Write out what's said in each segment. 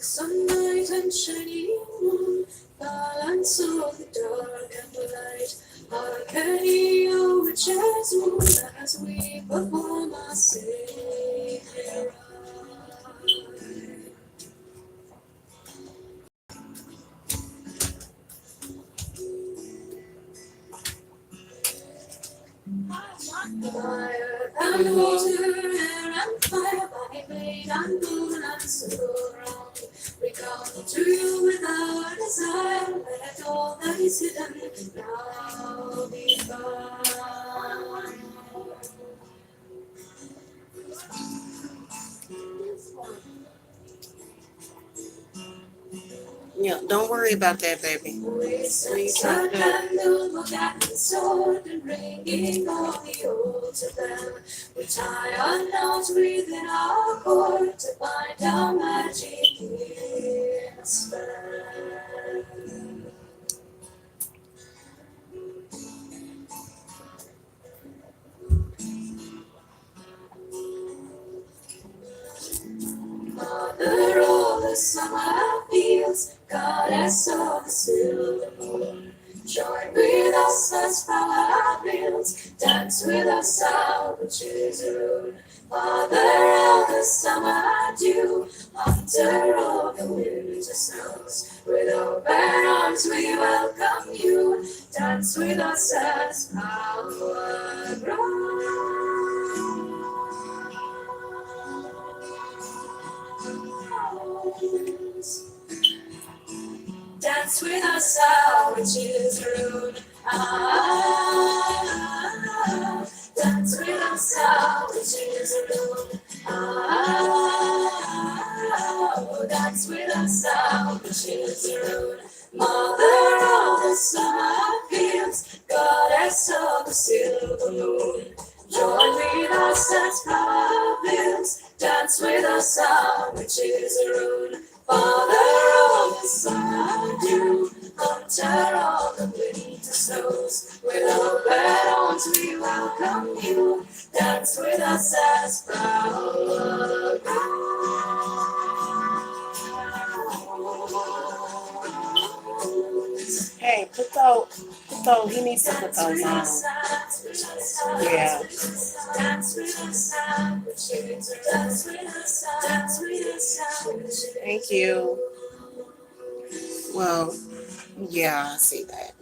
sunlight and shining moon, balance of the dark and the light. Harmony of witches moon as we perform our sacred rite. Fire and water, air and fire, by blade and moon and surround. We come to you with our desire, let all that is hidden now be found. Yeah, don't worry about that, baby. We set our candle, look at the sword, and bringing all the old to them. We tie our knots within our cord to bind our magic in a spell. Mother of the summer fields, goddess of the silver moon, join with us as flower builds, dance with us our witches rune. Father of the summer dew, hunter of the winter snows, with open arms we welcome you, dance with us as flower grows. Dance with us, our witches rune. Ah, dance with us, our witches rune. Ah, dance with us, our witches rune. Mother of the summer fields, goddess of the silver moon, join with us as flower builds, dance with us, our witches rune. Father of the summer dew, hunter of the winter snows, with open arms we welcome you, dance with us as flower grows. Hey, he needs to put those on. Yeah. Thank you. Well, yeah, I see that.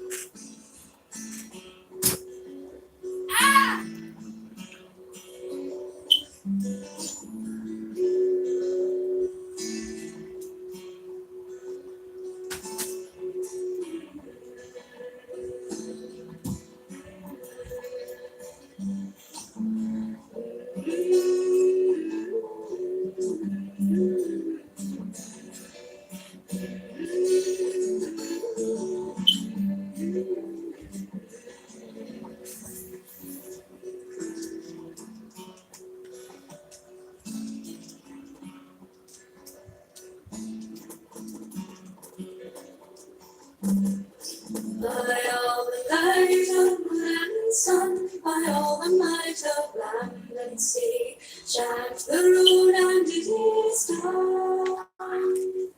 By all the light of moon and sun, by all the might of land and sea, chant the road and it is done,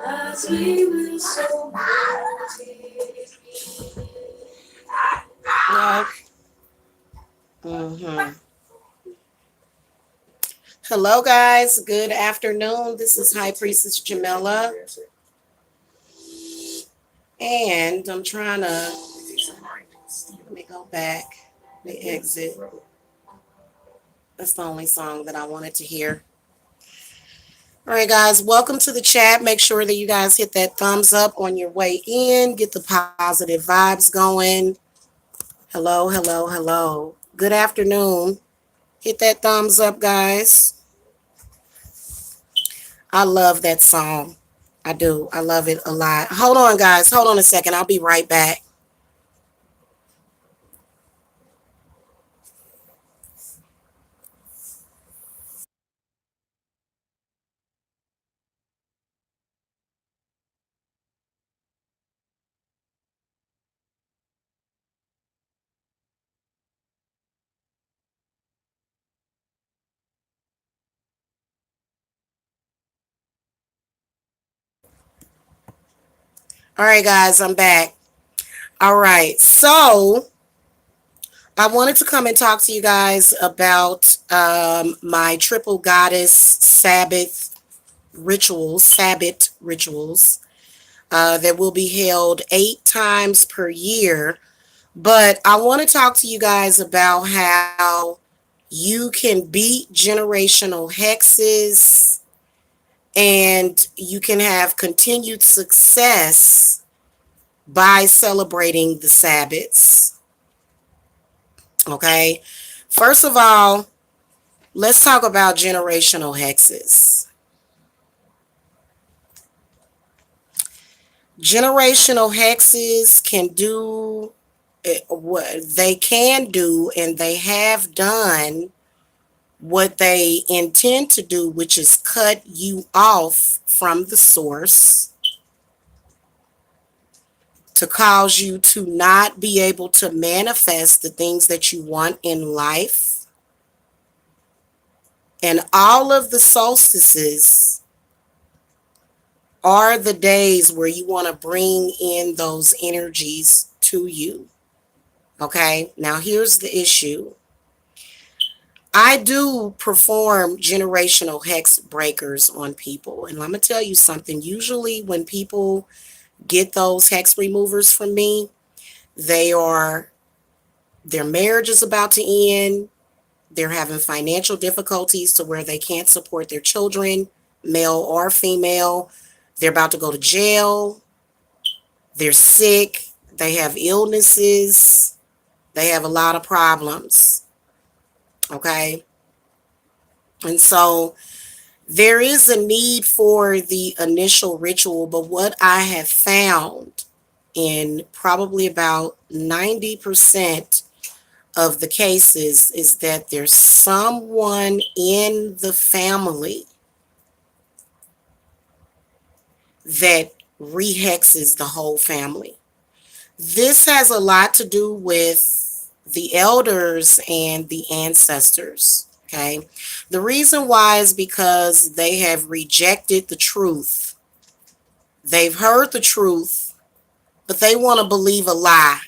as we will so mighty be. No. Mm-hmm. Hello, guys. Good afternoon. This is High Priestess Jamila. And I'm trying to, let me go back, the exit. That's the only song that I wanted to hear. All right, guys, welcome to the chat. Make sure that you guys hit that thumbs up on your way in. Get the positive vibes going. Hello, hello, hello. Good afternoon. Hit that thumbs up, guys. I love that song. I do. I love it a lot. Hold on, guys. Hold on a second. I'll be right back. All right, guys, I'm back. All right, so I wanted to come and talk to you guys about my triple goddess Sabbath rituals that will be held 8 times per year. But I want to talk to you guys about how you can beat generational hexes and you can have continued success by celebrating the Sabbats. Okay. First of all, let's talk about generational hexes. Generational hexes can do what they can do, and they have done what they intend to do, which is cut you off from the source to cause you to not be able to manifest the things that you want in life. And all of the solstices are the days where you want to bring in those energies to you. Okay, now here's the issue. I do perform generational hex breakers on people. And I'm going to tell you something. Usually when people get those hex removers from me, they are, their marriage is about to end. They're having financial difficulties to where they can't support their children, male or female. They're about to go to jail. They're sick. They have illnesses. They have a lot of problems. Okay. And so there is a need for the initial ritual, but what I have found in probably about 90% of the cases is that there's someone in the family that rehexes the whole family. This has a lot to do with the elders and the ancestors. Okay. The reason why is because they have rejected the truth. They've heard the truth, but they want to believe a lie.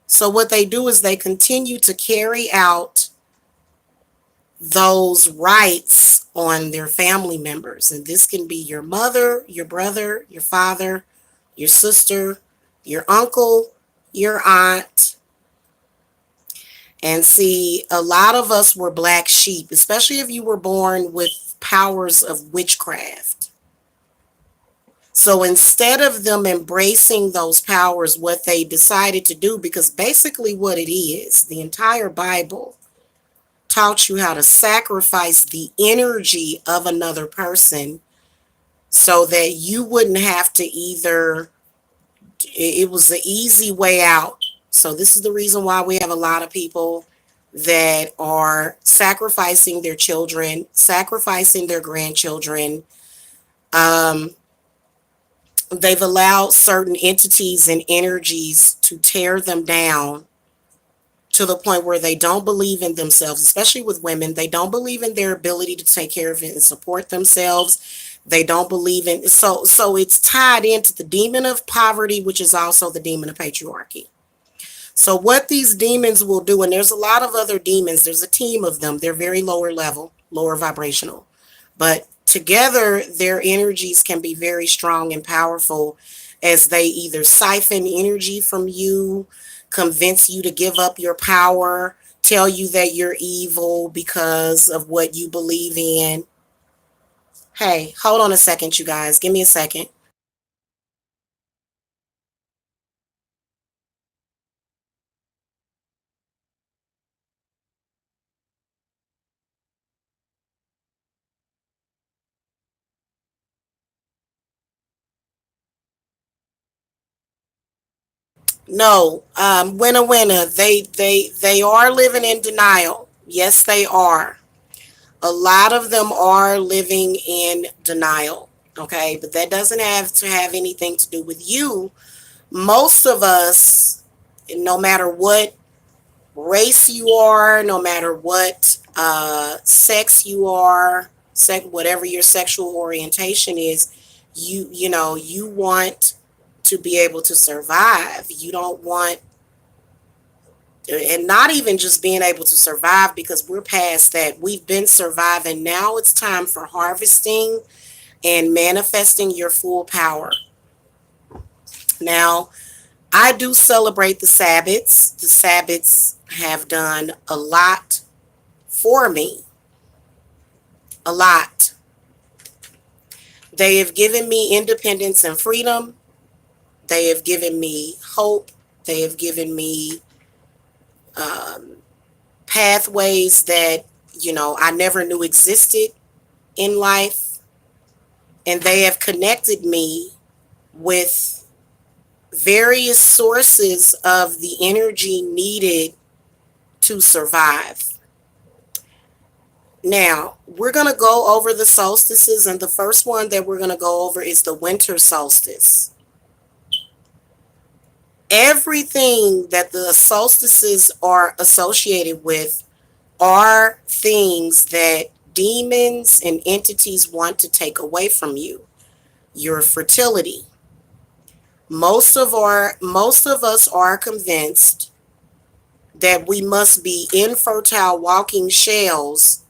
So what they do is they continue to carry out those rights on their family members. And this can be your mother, your brother, your father, your sister, your uncle, your aunt. And see, a lot of us were black sheep, especially if you were born with powers of witchcraft. So instead of them embracing those powers, what they decided to do, because basically what it is, the entire Bible taught you how to sacrifice the energy of another person so that you wouldn't have to either, it was the easy way out. So this is the reason why we have a lot of people that are sacrificing their children, sacrificing their grandchildren. Um, they've allowed certain entities and energies to tear them down to the point where they don't believe in themselves, especially with women. They don't believe in their ability to take care of it and support themselves. They don't believe in, so it's tied into the demon of poverty, which is also the demon of patriarchy. So what these demons will do, and there's a lot of other demons, there's a team of them. They're very lower level, lower vibrational, but together their energies can be very strong and powerful as they either siphon energy from you, convince you to give up your power, tell you that you're evil because of what you believe in. Hey, hold on a second, you guys. Give me a second. No, winner. They are living in denial. Yes, they are. A lot of them are living in denial. Okay, but that doesn't have to have anything to do with you. Most of us, no matter what race you are, no matter what sex you are, whatever your sexual orientation is, you know, you want to be able to survive. You don't want, and not even just being able to survive, because we're past that. We've been surviving. Now it's time for harvesting and manifesting your full power. Now, I do celebrate the Sabbats. The Sabbats have done a lot for me. A lot. They have given me independence and freedom. They have given me hope. They have given me pathways that, I never knew existed in life. And they have connected me with various sources of the energy needed to survive. Now, we're going to go over the solstices, and the first one that we're going to go over is the winter solstice. Everything that the solstices are associated with are things that demons and entities want to take away from you. Your fertility. Most of us are convinced that we must be infertile walking shells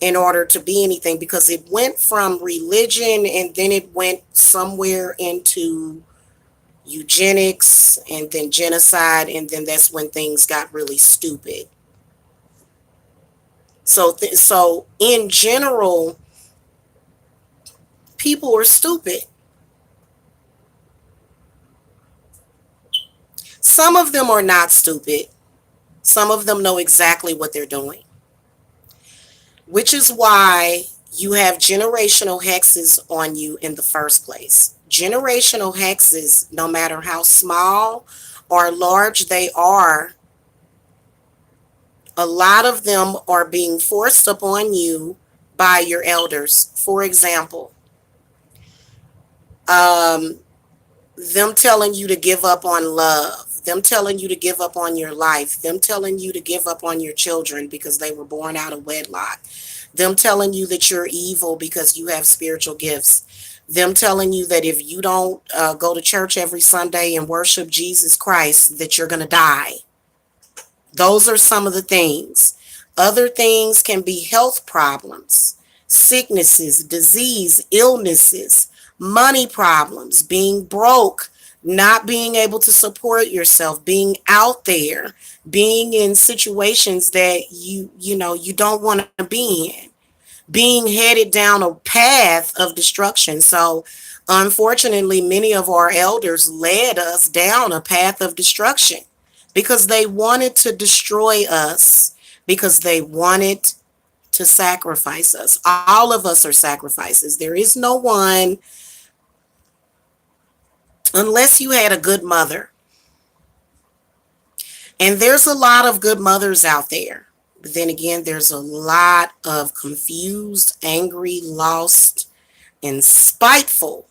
in order to be anything, because it went from religion and then it went somewhere into eugenics and then genocide, and then that's when things got really stupid. So in general, people are stupid. Some of them are not stupid. Some of them know exactly what they're doing, which is why you have generational hexes on you in the first place. Generational hexes, no matter how small or large they are, a lot of them are being forced upon you by your elders. For example, them telling you to give up on love, them telling you to give up on your life, them telling you to give up on your children because they were born out of wedlock, them telling you that you're evil because you have spiritual gifts, them telling you that if you don't go to church every Sunday and worship Jesus Christ, that you're going to die. Those are some of the things. Other things can be health problems, sicknesses, disease, illnesses, money problems, being broke, not being able to support yourself, being out there, being in situations that you don't want to be in, being headed down a path of destruction. So unfortunately, many of our elders led us down a path of destruction because they wanted to destroy us, because they wanted to sacrifice us. All of us are sacrifices. There is no one, unless you had a good mother. And there's a lot of good mothers out there. But then again, there's a lot of confused, angry, lost, and spiteful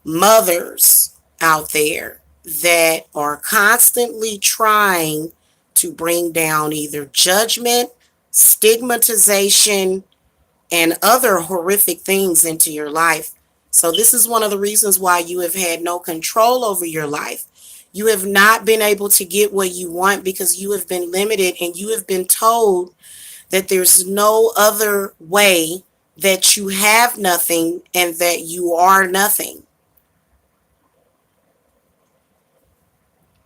mothers out there that are constantly trying to bring down either judgment, stigmatization, and other horrific things into your life. So this is one of the reasons why you have had no control over your life. You have not been able to get what you want because you have been limited, and you have been told that there's no other way, that you have nothing and that you are nothing.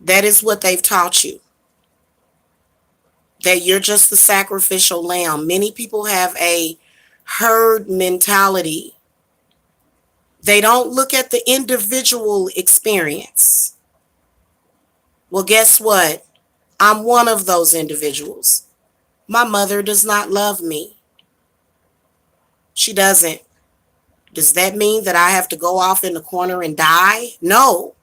That is what they've taught you, that you're just the sacrificial lamb. Many people have a herd mentality. They don't look at the individual experience. Well, guess what? I'm one of those individuals. My mother does not love me. She doesn't. Does that mean that I have to go off in the corner and die? No.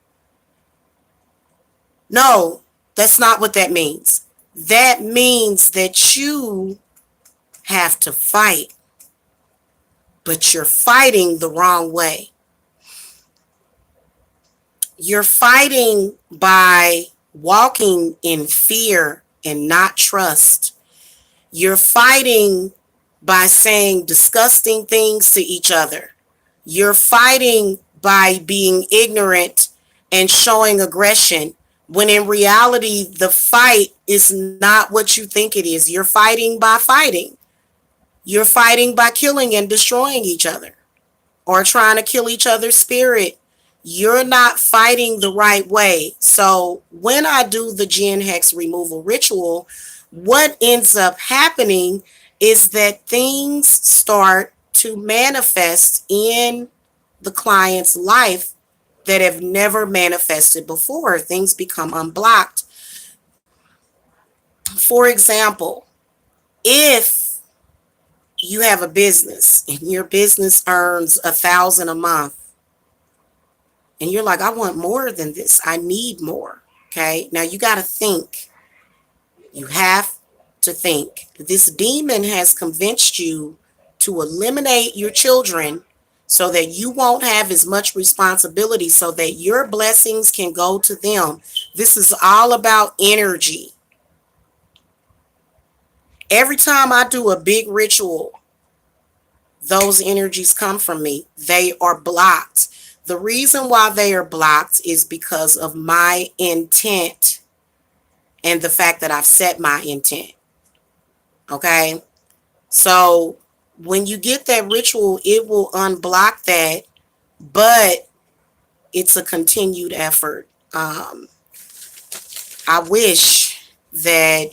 No, that's not what that means. That means that you have to fight, but you're fighting the wrong way. You're fighting by walking in fear and not trust. You're fighting by saying disgusting things to each other. You're fighting by being ignorant and showing aggression, when in reality, the fight is not what you think it is. You're fighting by fighting. You're fighting by killing and destroying each other or trying to kill each other's spirit. You're not fighting the right way. So when I do the Gen Hex removal ritual, what ends up happening is that things start to manifest in the client's life that have never manifested before. Things become unblocked. For example, if you have a business and your business earns 1,000 a month, and you're like, I want more than this. I need more. Okay. Now you got to think. You have to think. This demon has convinced you to eliminate your children so that you won't have as much responsibility, so that your blessings can go to them. This is all about energy. Every time I do a big ritual, those energies come from me. They are blocked. The reason why they are blocked is because of my intent and the fact that I've set my intent. Okay? So when you get that ritual, it will unblock that, but it's a continued effort. I wish that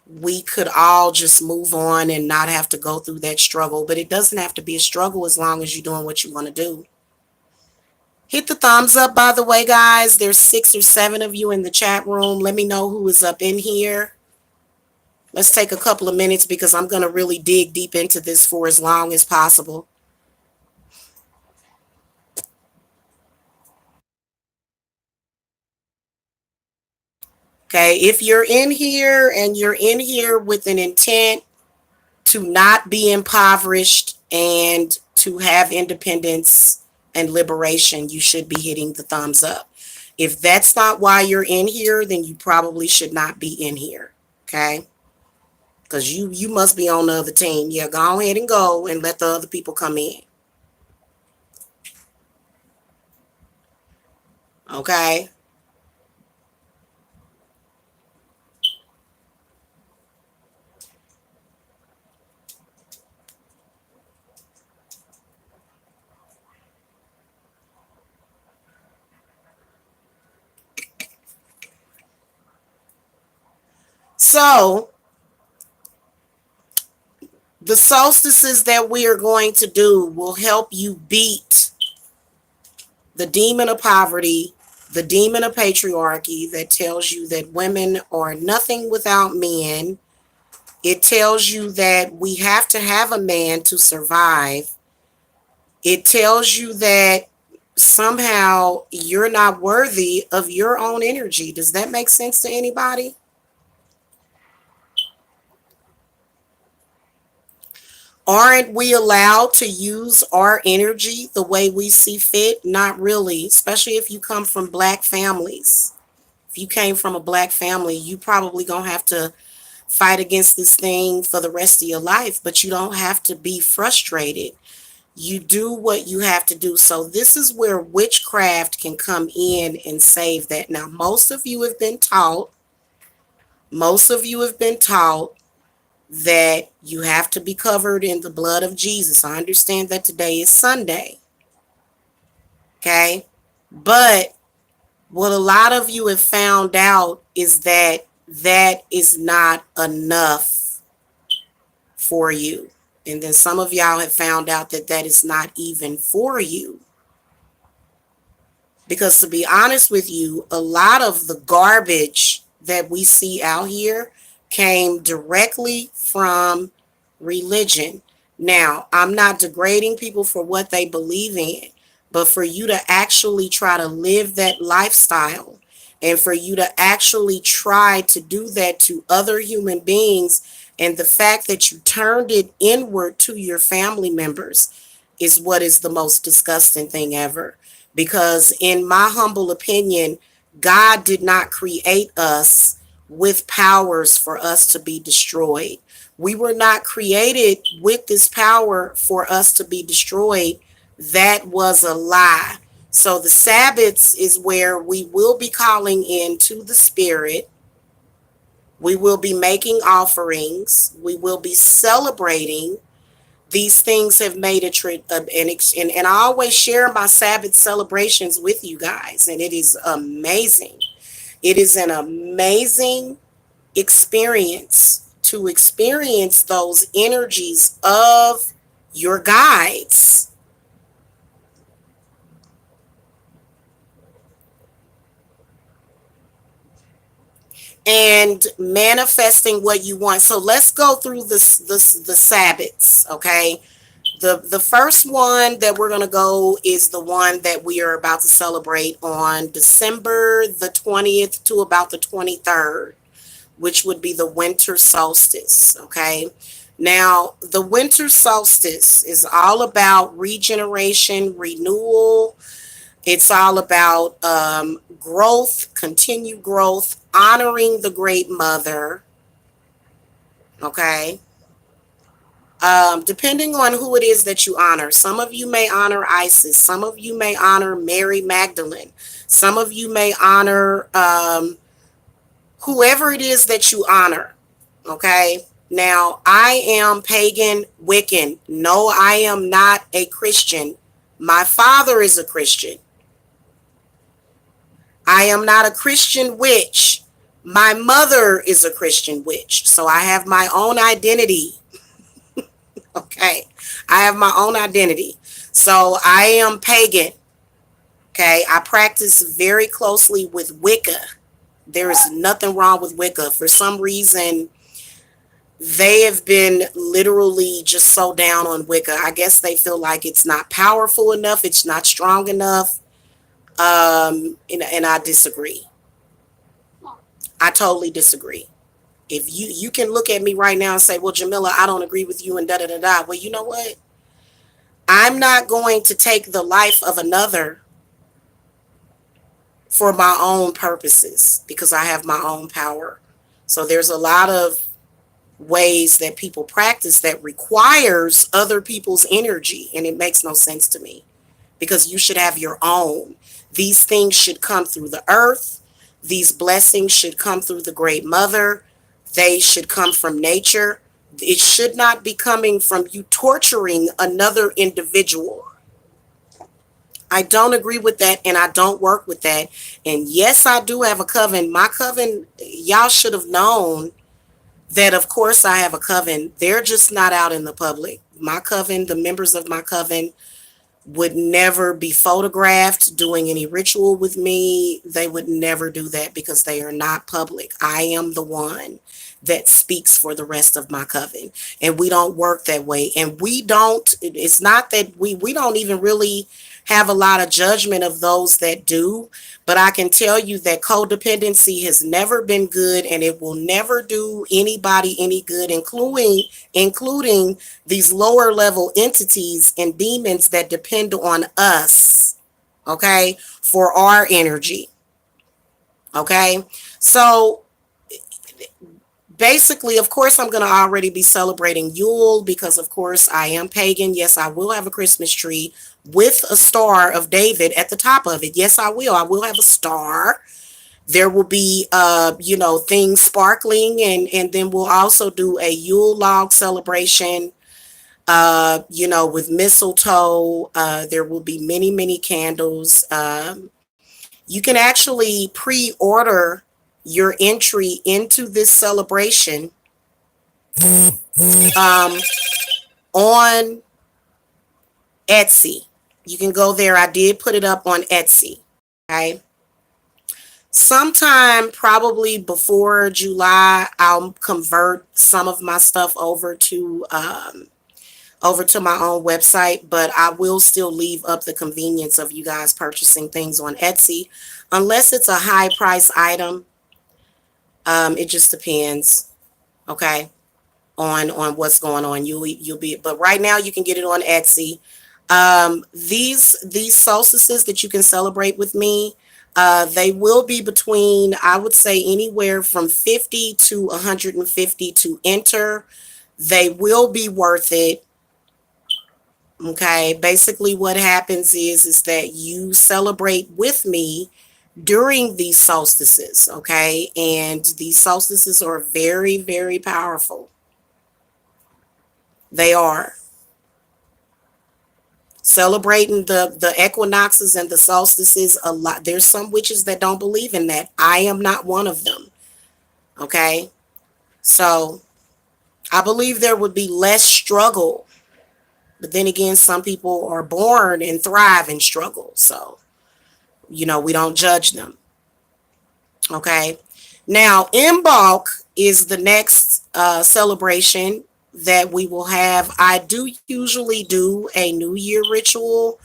we could all just move on and not have to go through that struggle, but it doesn't have to be a struggle as long as you're doing what you want to do. Hit the thumbs up, by the way, guys. There's 6 or 7 of you in the chat room. Let me know who is up in here. Let's take a couple of minutes because I'm going to really dig deep into this for as long as possible. Okay, if you're in here and you're in here with an intent to not be impoverished and to have independence and liberation, you should be hitting the thumbs up. If that's not why you're in here, then you probably should not be in here. Okay? Because you must be on the other team. Yeah, go ahead and go and let the other people come in. Okay? So, the solstices that we are going to do will help you beat the demon of poverty, the demon of patriarchy that tells you that women are nothing without men. It tells you that we have to have a man to survive. It tells you that somehow you're not worthy of your own energy. Does that make sense to anybody? Aren't we allowed to use our energy the way we see fit? Not really, especially if you come from Black families. If you came from a Black family, you probably gonna have to fight against this thing for the rest of your life, but you don't have to be frustrated. You do what you have to do. So this is where witchcraft can come in and save that. Now, most of you have been taught that you have to be covered in the blood of Jesus. I understand that today is Sunday. Okay? But what a lot of you have found out is that that is not enough for you. And then some of y'all have found out that that is not even for you. Because to be honest with you, a lot of the garbage that we see out here came directly from religion. Now, I'm not degrading people for what they believe in, but for you to actually try to live that lifestyle and for you to actually try to do that to other human beings, and the fact that you turned it inward to your family members is what is the most disgusting thing ever. Because in my humble opinion, God did not create us with powers for us to be destroyed. We were not created with this power for us to be destroyed. That was a lie. So the Sabbats is where we will be calling in to the spirit. We will be making offerings. We will be celebrating. These things have made and I always share my Sabbath celebrations with you guys, and it is amazing. It is an amazing experience to experience those energies of your guides. And manifesting what you want. So let's go through the Sabbats, okay? The first one that we're going to go is the one that we are about to celebrate on December the 20th to about the 23rd, which would be the winter solstice, okay? Now, the winter solstice is all about regeneration, renewal. It's all about growth, continued growth, honoring the Great Mother, okay? Depending on who it is that you honor. Some of you may honor Isis. Some of you may honor Mary Magdalene. Some of you may honor whoever it is that you honor, okay? Now, I am pagan Wiccan. No, I am not a Christian. My father is a Christian. I am not a Christian witch. My mother is a Christian witch. So I have my own identity. Okay. I have my own identity. So I am pagan. Okay. I practice very closely with Wicca. There is nothing wrong with Wicca. For some reason, they have been literally just so down on Wicca. I guess they feel like it's not powerful enough. It's not strong enough. And I disagree. I totally disagree. If you can look at me right now and say, well, Jamila, I don't agree with you and da da da da. Well, you know what? I'm not going to take the life of another for my own purposes because I have my own power. So there's a lot of ways that people practice that requires other people's energy, and it makes no sense to me because you should have your own. These things should come through the earth. These blessings should come through the Great Mother. They should come from nature. It should not be coming from you torturing another individual. I don't agree with that, and I don't work with that. And yes, I do have a coven. My coven, y'all should have known that, of course, I have a coven. They're just not out in the public. My coven, the members of my coven would never be photographed doing any ritual with me. They would never do that because they are not public. I am the one that speaks for the rest of my coven, and we don't work that way. And we don't, it's not that we don't even really have a lot of judgment of those that do, but I can tell you that codependency has never been good, and it will never do anybody any good, including these lower level entities and demons that depend on us, okay, for our energy. Okay, so basically, of course, I'm going to already be celebrating Yule because, of course, I am pagan. Yes, I will have a Christmas tree with a Star of David at the top of it. Yes, I will. I will have a star. There will be, things sparkling, and then we'll also do a Yule log celebration, with mistletoe. There will be many, many candles. You can actually pre-order your entry into this celebration on Etsy. You can go there. I did put it up on Etsy. Okay. Sometime probably before July, I'll convert some of my stuff over to my own website, but I will still leave up the convenience of you guys purchasing things on Etsy, unless it's a high price item. It just depends, okay, on what's going on. You'll be, but right now you can get it on Etsy. These solstices that you can celebrate with me, they will be between, I would say, anywhere from 50 to 150 to enter. They will be worth it. Okay, basically what happens is that you celebrate with me during these solstices, okay? And these solstices are very, very powerful. They are. Celebrating the equinoxes and the solstices a lot. There's some witches that don't believe in that. I am not one of them, okay? So I believe there would be less struggle. But then again, some people are born and thrive in struggle. So, we don't judge them. Okay. Now, in bulk is the next celebration that we will have. I do usually do a New Year ritual,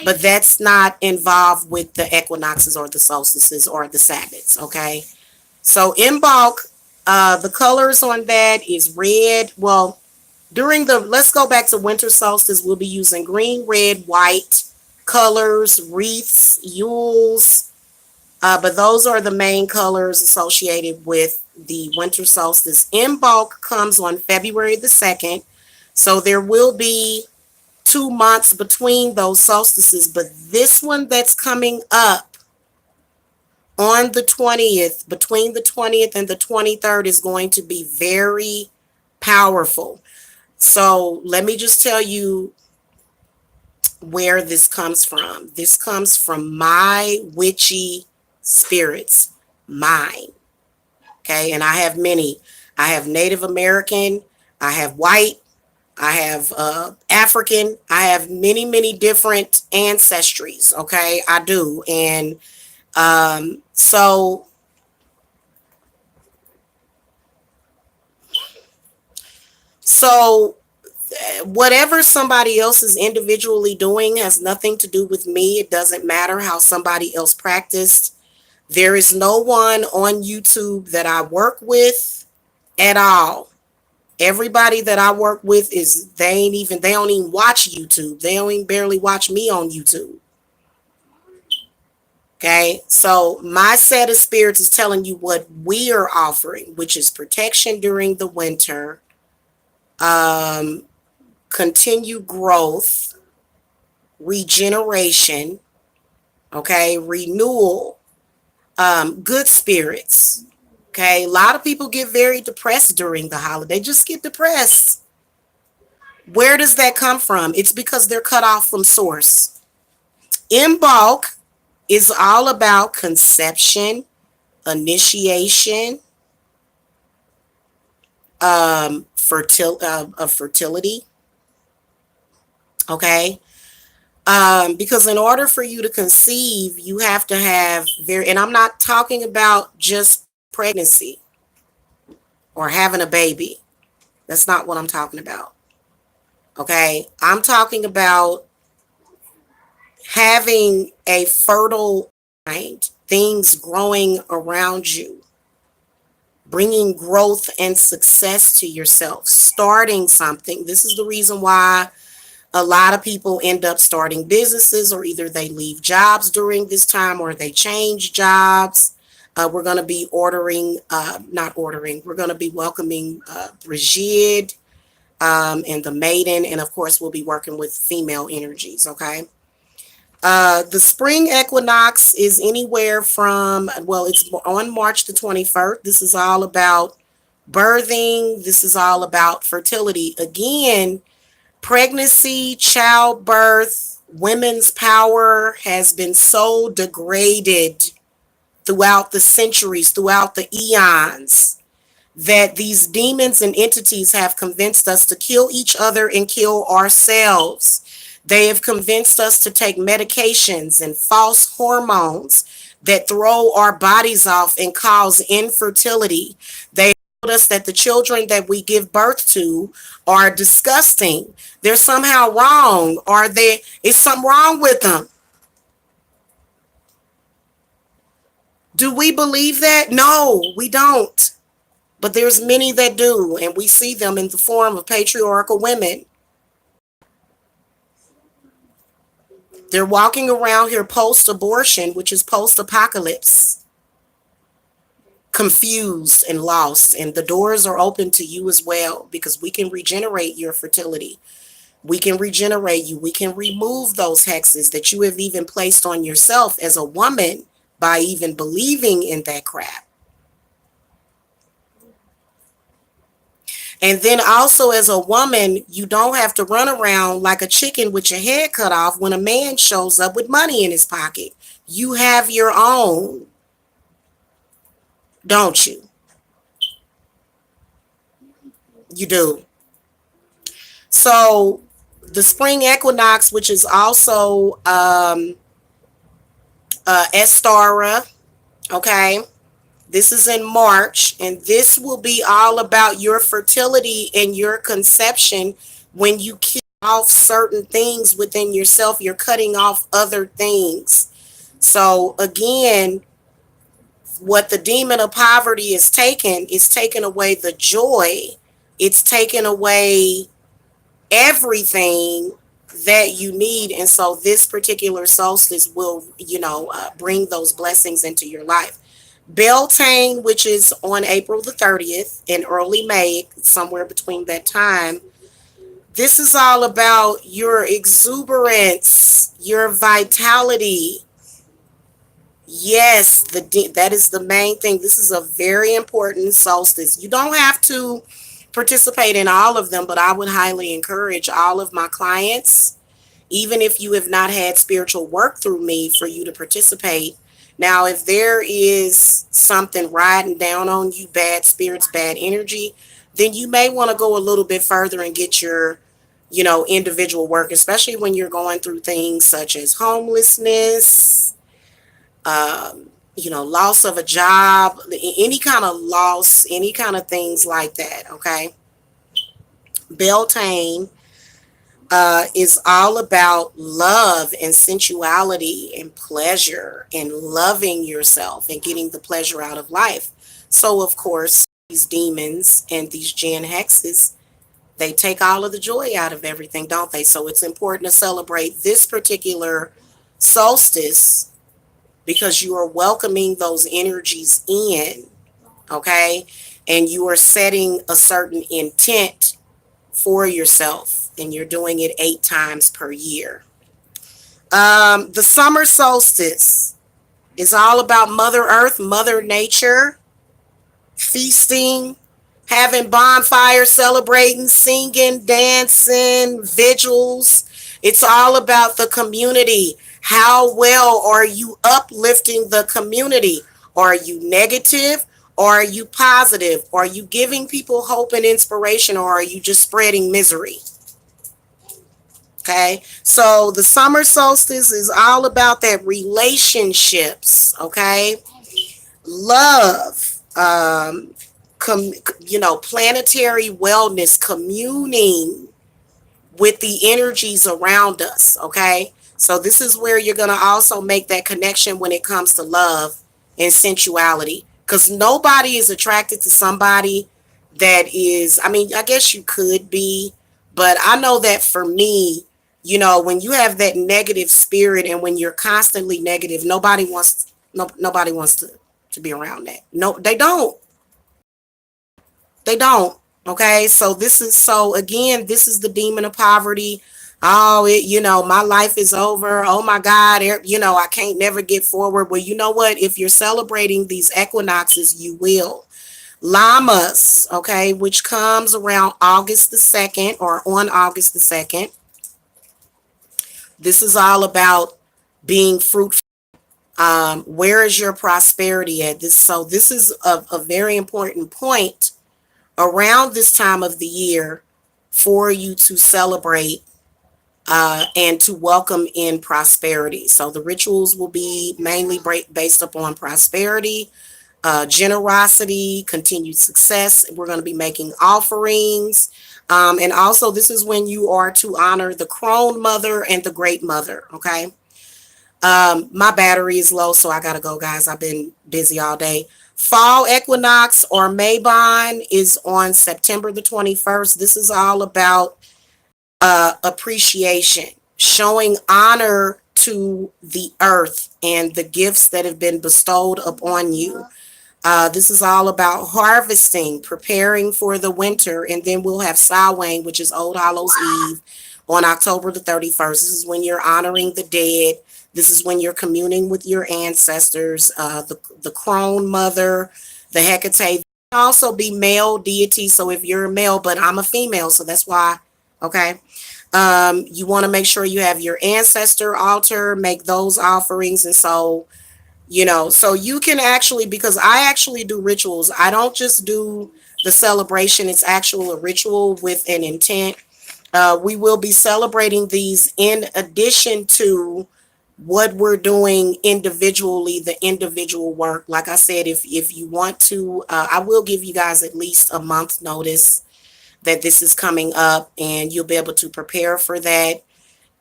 but that's not involved with the equinoxes or the solstices or the Sabbats. Okay. So, in bulk, the colors on that is red. Well, let's go back to winter solstice, we'll be using green, red, white colors, wreaths, yules, but those are the main colors associated with the winter solstice. In bulk comes on February the 2nd. So there will be 2 months between those solstices, but this one that's coming up on the 20th, between the 20th and the 23rd, is going to be very powerful. So let me just tell you where this comes from. This comes from my witchy spirits, mine. Okay, and I have many. I have Native American, I have white, I have African, I have many, many different ancestries. Okay, I do. And so so whatever somebody else is individually doing has nothing to do with me. It doesn't matter how somebody else practiced. There is no one on YouTube that I work with at all. Everybody that I work with they don't even watch YouTube. They don't even barely watch me on YouTube. Okay. So my set of spirits is telling you what we are offering, which is protection during the winter, um, continued growth, regeneration, okay, renewal, good spirits. Okay, a lot of people get very depressed during the holiday. Just get depressed. Where does that come from? It's because they're cut off from source. In bulk is all about conception, initiation, fertility. Okay, because in order for you to conceive, you have to have and I'm not talking about just pregnancy or having a baby. That's not what I'm talking about. Okay. I'm talking about having a fertile mind, things growing around you, bringing growth and success to yourself, starting something. This is the reason why a lot of people end up starting businesses, or either they leave jobs during this time or they change jobs. We're going to be we're going to be welcoming Brigid and the Maiden. And of course, we'll be working with female energies. Okay. The spring equinox is anywhere from, well, it's on March the 21st. This is all about birthing. This is all about fertility. Again, pregnancy, childbirth, women's power has been so degraded throughout the centuries, throughout the eons, that these demons and entities have convinced us to kill each other and kill ourselves. They have convinced us to take medications and false hormones that throw our bodies off and cause infertility. They told us that the children that we give birth to are disgusting. They're somehow wrong. Is something wrong with them? Do we believe that? No, we don't. But there's many that do, and we see them in the form of patriarchal women. They're walking around here post-abortion, which is post-apocalypse, confused and lost. And the doors are open to you as well, because we can regenerate your fertility. We can regenerate you. We can remove those hexes that you have even placed on yourself as a woman by even believing in that crap. And then also as a woman, you don't have to run around like a chicken with your head cut off when a man shows up with money in his pocket. You have your own, don't you? You do. So the spring equinox, which is also Estara, okay? This is in March, and this will be all about your fertility and your conception. When you kill off certain things within yourself, you're cutting off other things. So again, what the demon of poverty is taking away the joy. It's taking away everything that you need. And so this particular solstice will, bring those blessings into your life. Beltane, which is on April the 30th and early May, somewhere between that time. This is all about your exuberance, your vitality. Yes, that is the main thing. This is a very important solstice. You don't have to participate in all of them, but I would highly encourage all of my clients, even if you have not had spiritual work through me, for you to participate. Now, if there is something riding down on you, bad spirits, bad energy, then you may want to go a little bit further and get your, individual work, especially when you're going through things such as homelessness, loss of a job, any kind of loss, any kind of things like that. Okay. Beltane is all about love and sensuality and pleasure and loving yourself and getting the pleasure out of life. So, of course, these demons and these Gen hexes, they take all of the joy out of everything, don't they? So it's important to celebrate this particular solstice because you are welcoming those energies in, okay? And you are setting a certain intent for yourself, and you're doing it 8 times per year. The summer solstice is all about Mother Earth, Mother Nature, feasting, having bonfires, celebrating, singing, dancing, vigils. It's all about the community. How well are you uplifting the community? Are you negative or are you positive? Are you giving people hope and inspiration, or are you just spreading misery? Okay, so the summer solstice is all about that relationships, okay? Love, planetary wellness, communing with the energies around us, okay? So this is where you're going to also make that connection when it comes to love and sensuality, because nobody is attracted to somebody that is, I guess you could be, but I know that for me, when you have that negative spirit and when you're constantly negative, nobody wants to be around that. No, they don't. They don't. Okay. So again, this is the demon of poverty. Oh, my life is over. Oh my God. I can't never get forward. Well, you know what? If you're celebrating these equinoxes, you will. Llamas, okay, which comes around August the 2nd or on August the 2nd. This is all about being fruitful. Where is your prosperity at? This is a very important point around this time of the year for you to celebrate and to welcome in prosperity. So the rituals will be mainly based upon prosperity, generosity, continued success. We're going to be making offerings. And also this is when you are to honor the crone mother and the great mother. Okay. My battery is low, so I gotta go, guys. I've been busy all day. Fall equinox, or Mabon, is on September the 21st. This is all about appreciation, showing honor to the earth and the gifts that have been bestowed upon you. This is all about harvesting, preparing for the winter, and then we'll have Samhain, which is Old Hallows Eve, on October the 31st. This is when you're honoring the dead. This is when you're communing with your ancestors, the crone mother, the Hecate. Can also be male deity. So if you're a male, but I'm a female, so that's why. Okay. You want to make sure you have your ancestor altar, make those offerings. And so, so you can actually, because I actually do rituals. I don't just do the celebration. It's actual a ritual with an intent. We will be celebrating these in addition to what we're doing individually, the individual work. Like I said, if you want to, I will give you guys at least a month notice that this is coming up, and you'll be able to prepare for that.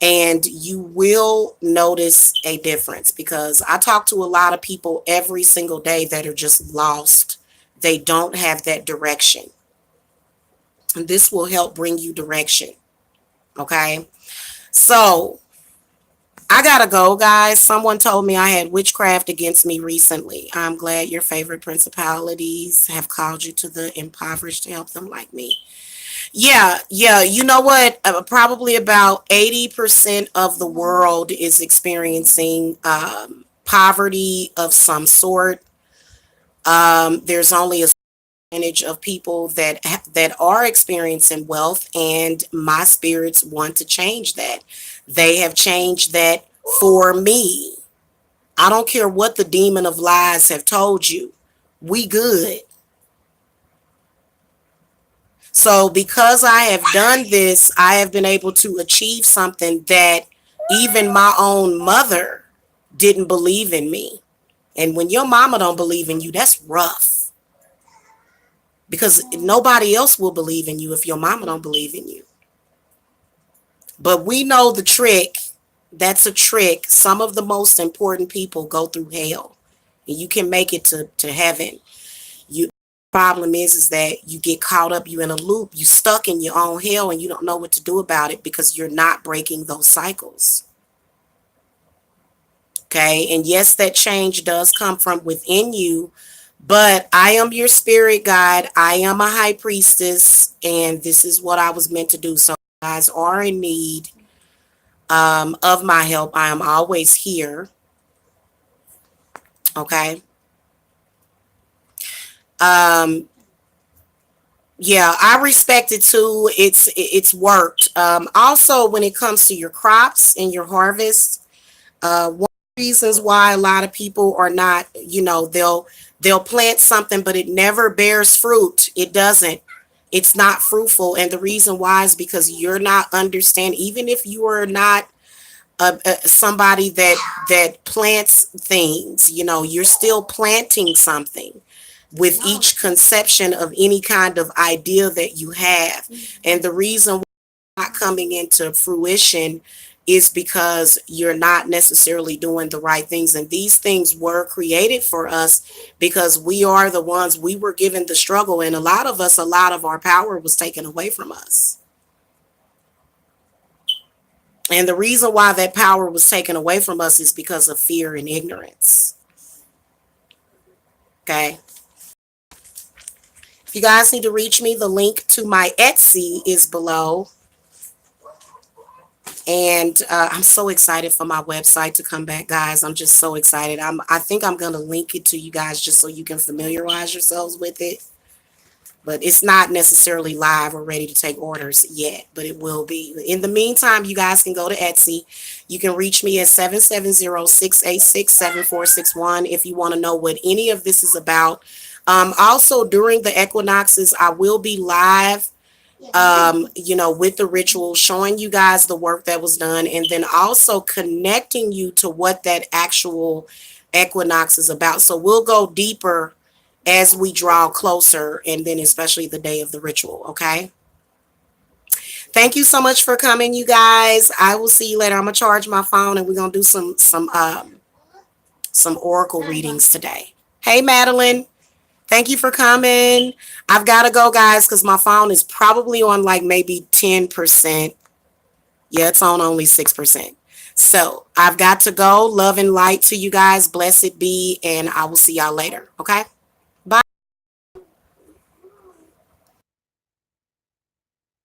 And you will notice a difference, because I talk to a lot of people every single day that are just lost. They don't have that direction. And this will help bring you direction. Okay. So I gotta go, guys. Someone told me I had witchcraft against me recently. I'm glad your favorite principalities have called you to the impoverished to help them like me. Yeah, yeah. You know what? Probably about 80% of the world is experiencing poverty of some sort. There's only a percentage of people that are experiencing wealth, and my spirits want to change that. They have changed that for me. I don't care what the demon of lies have told you. We good. So because I have done this, I have been able to achieve something that even my own mother didn't believe in me. And when your mama don't believe in you, that's rough, because nobody else will believe in you if your mama don't believe in you. But we know the trick. That's a trick. Some of the most important people go through hell, and you can make it to heaven. You problem is that you get caught up, you in a loop, you stuck in your own hell, and you don't know what to do about it because you're not breaking those cycles. Okay. And yes, that change does come from within you, but I am your spirit guide. I am a high priestess, and this is what I was meant to do. So you guys are in need of my help. I am always here. Okay. Yeah, I respect it too. It's worked. Also, when it comes to your crops and your harvest, one of the reasons why a lot of people are not, they'll plant something, but it never bears fruit. It doesn't. It's not fruitful, and the reason why is because you're not understanding. Even if you are not somebody that plants things, you're still planting something with each conception of any kind of idea that you have. And the reason why it's not coming into fruition is because you're not necessarily doing the right things. And these things were created for us because we are the ones, we were given the struggle. And a lot of us, a lot of our power was taken away from us. And the reason why that power was taken away from us is because of fear and ignorance. Okay. If you guys need to reach me, the link to my Etsy is below. And I'm so excited for my website to come back, guys. I'm just so excited. I think I'm going to link it to you guys just so you can familiarize yourselves with it. But it's not necessarily live or ready to take orders yet, but it will be. In the meantime, you guys can go to Etsy. You can reach me at 770-686-7461 if you want to know what any of this is about. Also, during the equinoxes, I will be live, with the ritual, showing you guys the work that was done, and then also connecting you to what that actual equinox is about. So we'll go deeper as we draw closer, and then especially the day of the ritual. Okay. Thank you so much for coming, you guys. I will see you later. I'm gonna charge my phone, and we're gonna do some oracle readings today. Hey, Madeline. Thank you for coming. I've got to go, guys, because my phone is probably on like maybe 10%. Yeah, it's on only 6%. So I've got to go. Love and light to you guys. Blessed be. And I will see y'all later. Okay.